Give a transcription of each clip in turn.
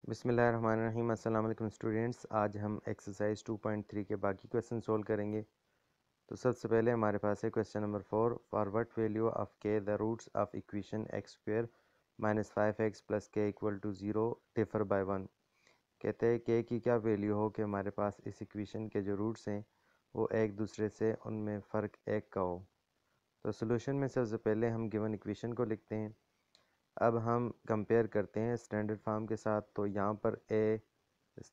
बिस्मिल्लाहिर्रहमानिर्रहीम। अस्सलाम वालेकुम स्टूडेंट्स। आज हम एक्सरसाइज 2.3 के बाकी क्वेश्चन सोल्व करेंगे। तो सबसे पहले हमारे पास है question number 4। For what value of k the roots of equation x square minus 5x plus के इक्वल टू 0 डिफर बाय 1। कहते हैं के की क्या वैल्यू हो कि हमारे पास इस इक्वेशन के जो रूट्स हैं वो एक दूसरे से उनमें फ़र्क एक का हो। तो सोल्यूशन में सबसे पहले हम गिवन इक्वेशन को लिखते हैं। अब हम कंपेयर करते हैं स्टैंडर्ड फॉर्म के साथ। तो यहाँ पर ए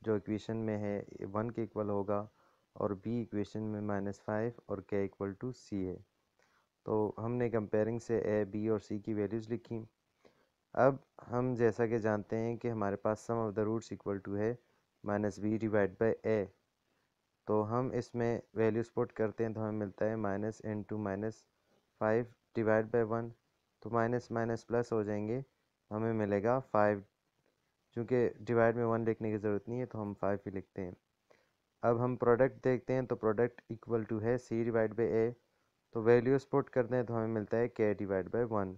जो इक्वेशन में है 1 के इक्वल होगा और बी इक्वेशन में -5 और के इक्वल टू सी है। तो हमने कंपेयरिंग से ए बी और सी की वैल्यूज़ लिखी। अब हम जैसा कि जानते हैं कि हमारे पास sum of the roots equal to है -b डिवाइड बाई ए। तो हम इसमें वैल्यूज पुट करते हैं तो हमें मिलता है -5 डिवाइड बाई 1। तो माइनस माइनस प्लस हो जाएंगे, हमें मिलेगा 5। चूँकि डिवाइड में 1 लिखने की ज़रूरत नहीं है तो हम 5 ही लिखते हैं। अब हम प्रोडक्ट देखते हैं तो प्रोडक्ट इक्वल टू है सी डिवाइड बाई ए। तो वैल्यूज पुट करते हैं तो हमें मिलता है के डिवाइड बाई 1।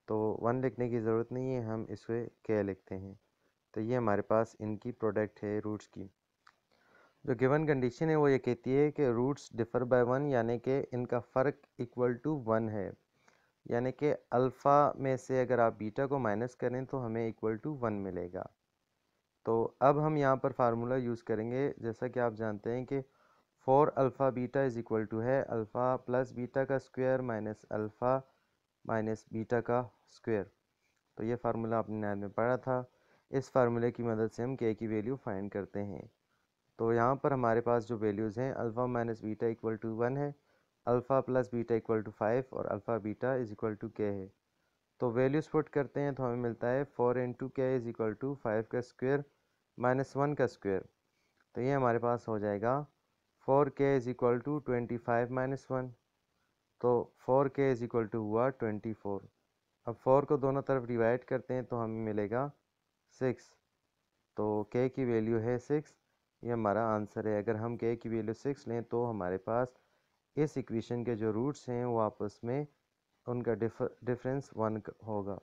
तो 1 लिखने की ज़रूरत नहीं है, हम इसे के लिखते हैं। तो ये हमारे पास इनकी प्रोडक्ट है रूट्स की। जो गिवन कंडीशन है वो ये कहती है कि रूट्स डिफर बाय 1, यानी कि इनका फ़र्क इक्वल टू 1 है। यानी कि अल्फ़ा में से अगर आप बीटा को माइनस करें तो हमें इक्वल टू 1 मिलेगा। तो अब हम यहाँ पर फार्मूला यूज़ करेंगे। जैसा कि आप जानते हैं कि four alpha beta is equal to है अल्फ़ा प्लस बीटा का square minus alpha minus beta का स्क्वायर। तो ये फार्मूला आपने 9 में पढ़ा था। इस फार्मूले की मदद से हम के की वैल्यू फाइंड करते हैं। तो यहाँ पर हमारे पास जो वैल्यूज़ हैं alpha minus beta equal to 1 है, alpha plus beta equal to 5 और alpha beta is equal to K है। तो वैल्यूज़ पुट करते हैं तो हमें मिलता है 4 इंटू के इज़ इक्वल टू 5 का स्क्वायर माइनस 1 का स्क्वायर। तो ये हमारे पास हो जाएगा 4k is equal to 25 minus 1। तो 4k इज़ इक्वल टू हुआ 24। अब 4 को दोनों तरफ डिवाइड करते हैं तो हमें मिलेगा 6। तो k की वैल्यू है 6। ये हमारा आंसर है। अगर हम k की वैल्यू 6 लें तो हमारे पास इस इक्वेशन के जो रूट्स हैं वो आपस में उनका डिफरेंस 1 होगा।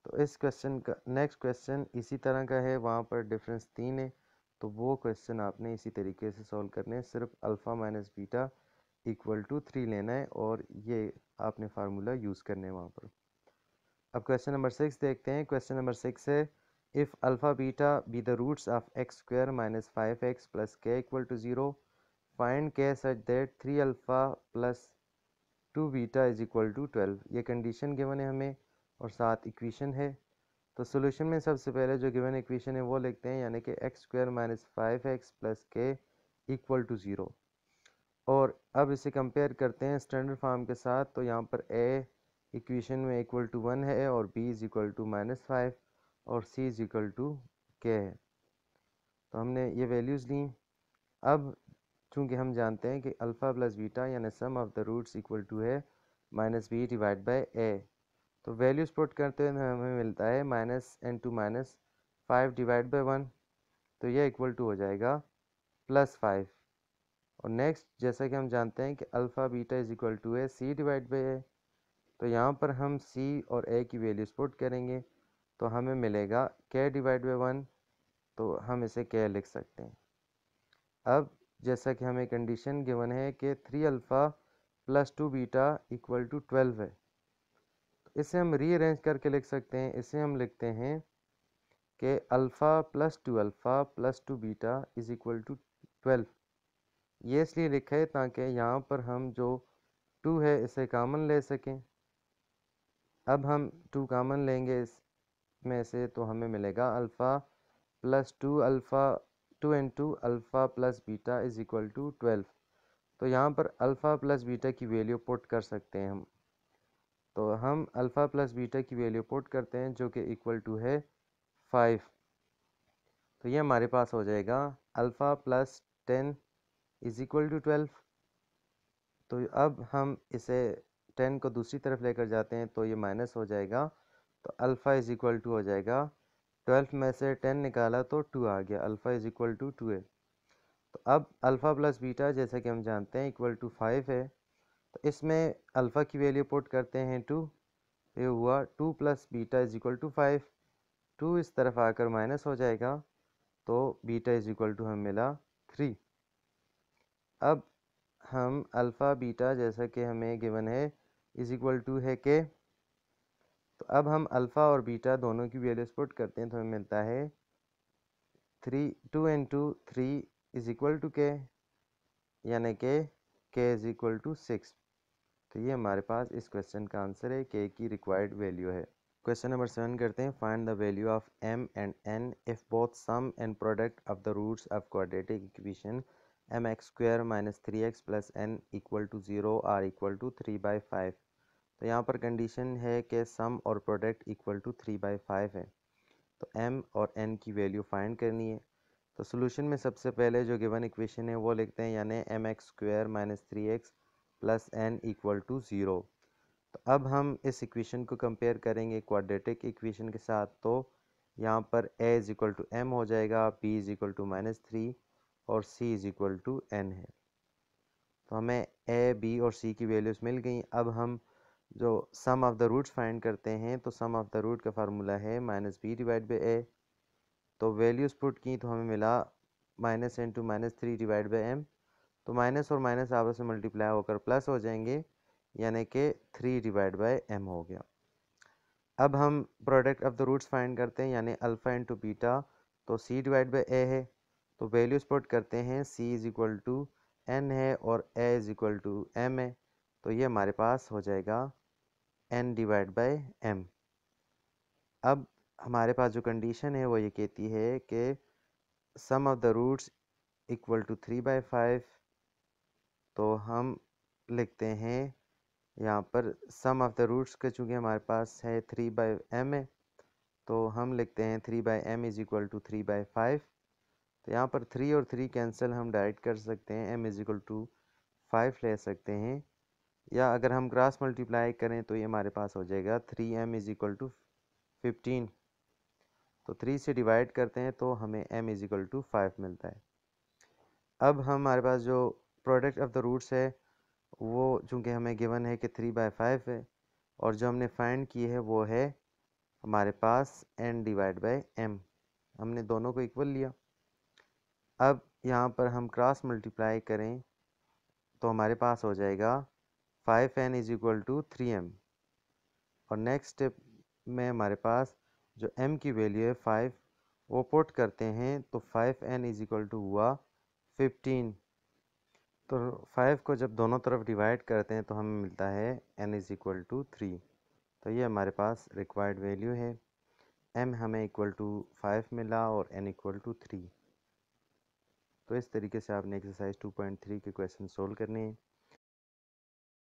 तो इस क्वेश्चन का नेक्स्ट क्वेश्चन इसी तरह का है, वहाँ पर डिफरेंस 3 है। तो वो क्वेश्चन आपने इसी तरीके से सॉल्व करने हैं, सिर्फ alpha minus beta equal to 3 लेना है और ये आपने फार्मूला यूज़ करने हैं वहाँ पर। अब क्वेश्चन नंबर 6 देखते हैं। क्वेश्चन नंबर 6 है if alpha beta be the roots of X square minus 5x plus के equal to 0 find K such that 3 alpha plus 2 beta is equal to 12। ये कंडीशन गिवन है हमें और साथ इक्वेशन है। तो सोल्यूशन में सबसे पहले जो गिवन इक्वेशन है वो लिखते हैं, यानी कि x square minus 5x plus के इक्वल टू 0। और अब इसे कंपेयर करते हैं स्टैंडर्ड फॉर्म के साथ। तो यहाँ पर ए इक्वेशन में इक्वल टू 1 है और बी इज इक्वल टू -5 और सी इज इक्वल टू के है। तो हमने ये वैल्यूज़ ली। अब चूँकि हम जानते हैं कि अल्फ़ा प्लस बीटा यानी sum of the roots equal to है -b डिवाइड बाई ए। तो वैल्यूज़ पुट करते हैं हमें मिलता है -5 डिवाइड बाई 1। तो यह इक्वल टू हो जाएगा +5। और नेक्स्ट जैसा कि हम जानते हैं कि alpha beta is equal to है सी डिवाइड बाई ए। तो यहाँ पर हम सी और ए की वैल्यूज़ पुट करेंगे तो हमें मिलेगा के डिवाइड बाई 1। तो हम इसे के लिख सकते हैं। अब जैसा कि हमें कंडीशन गिवन है कि 3 alpha plus 2 beta equal to 12 है, तो इसे हम रीअरेंज करके लिख सकते हैं। इसे हम लिखते हैं कि alpha plus 2 beta is equal to 12। ये इसलिए लिखा है ताकि यहाँ पर हम जो 2 है इसे कॉमन ले सकें। अब हम 2 कॉमन लेंगे इसमें से तो हमें मिलेगा alpha plus 2 into alpha plus beta is equal to 12। तो यहाँ पर अल्फ़ा प्लस बीटा की वैल्यू पुट कर सकते हैं हम। तो हम अल्फ़ा प्लस बीटा की वैल्यू पुट करते हैं जो कि इक्वल टू है 5। तो ये हमारे पास हो जाएगा alpha plus 10 is equal to 12। तो अब हम इसे 10 को दूसरी तरफ लेकर जाते हैं तो ये माइनस हो जाएगा। तो अल्फ़ा इज़ इक्वल टू हो जाएगा 12 में से 10 निकाला तो 2 आ गया। अल्फ़ा इज़ इक्वल टू 2 है। तो अब अल्फ़ा प्लस बीटा जैसा कि हम जानते हैं इक्वल टू 5 है। तो इसमें अल्फ़ा की वैल्यू पुट करते हैं 2। ये हुआ 2 plus beta is equal to 5। 2 इस तरफ आकर माइनस हो जाएगा, तो बीटा इज इक्वल टू हमें मिला 3। अब हम अल्फ़ा बीटा जैसा कि हमें गिवन है इज इक्वल टू है के, तो अब हम अल्फ़ा और बीटा दोनों की वैल्यूज पुट करते हैं तो हमें मिलता है 2 इंटू 3 इज इक्वल टू के, यानी कि के इज इक्वल टू 6। तो ये हमारे पास इस क्वेश्चन का आंसर है, के की रिक्वायर्ड वैल्यू है। क्वेश्चन नंबर 7 करते हैं। Find the value of m and n if both sum and product of the roots of quadratic equation mx² minus 3x plus n equal to 0 are equal to 3/5। तो यहाँ पर condition है कि सम और product equal to 3/5 है, तो m और n की वैल्यू फाइंड करनी है। तो सोल्यूशन में सबसे पहले जो गिवन इक्वेशन है वो लिखते हैं, यानी mx² minus 3x plus n equal to 0। तो अब हम इस इक्वेशन को कंपेयर करेंगे क्वाड्रेटिक इक्वेशन के साथ, तो यहाँ पर a is equal to m हो जाएगा, b is equal to minus 3 और c is equal to n है। तो हमें a, b और c की वैल्यूज़ मिल गई। अब हम जो sum of the roots find करते हैं, तो सम ऑफ द रूट का फार्मूला है माइनस बी डिवाइड बाई ए। तो वैल्यूज़ पुट की तो हमें मिला minus into minus 3 divide by m। तो माइनस और माइनस आपस में मल्टीप्लाई होकर प्लस हो जाएंगे, यानी कि 3 डिवाइड बाई m हो गया। अब हम product of the roots find करते हैं, यानी अल्फ़ा इंटू बीटा, तो c डिवाइड बाई a है। तो वैल्यूज पुट करते हैं, c is equal to n है और a is equal to m है। तो ये हमारे पास हो जाएगा n डिवाइड बाई m। अब हमारे पास जो कंडीशन है वो ये कहती है कि sum of the roots equal to 3/5। तो हम लिखते हैं यहाँ पर सम ऑफ द रूट्स का, चूँकि हमारे पास है 3/m है, तो हम लिखते हैं 3/m इज इक्वल टू 3/5। तो यहाँ पर 3 और 3 कैंसिल हम डायरेक्ट कर सकते हैं, m इज इक्वल टू 5 ले सकते हैं, या अगर हम क्रॉस मल्टीप्लाई करें तो ये हमारे पास हो जाएगा 3m इज इक्वल टू 15। तो 3 से डिवाइड करते हैं तो हमें m इज इक्वल टू 5 मिलता है। अब हमारे पास जो प्रोडक्ट ऑफ द रूट्स है वो चूँकि हमें गिवन है कि 3/5 है, और जो हमने फाइंड की है वो है हमारे पास n डिवाइड बाई m। हमने दोनों को इक्वल लिया। अब यहाँ पर हम क्रॉस मल्टीप्लाई करें तो हमारे पास हो जाएगा 5n is equal to 3m, और नेक्स्ट स्टेप में हमारे पास जो m की वैल्यू है 5 वो पुट करते हैं, तो 5n इज इक्वल टू हुआ 15। तो 5 को जब दोनों तरफ डिवाइड करते हैं तो हमें मिलता है n इज इक्वल टू 3। तो ये हमारे पास रिक्वायर्ड वैल्यू है। m हमें इक्वल टू 5 मिला और n इक्वल टू 3। तो इस तरीके से आपने एक्सरसाइज 2.3 के क्वेश्चन सोल्व करने हैं।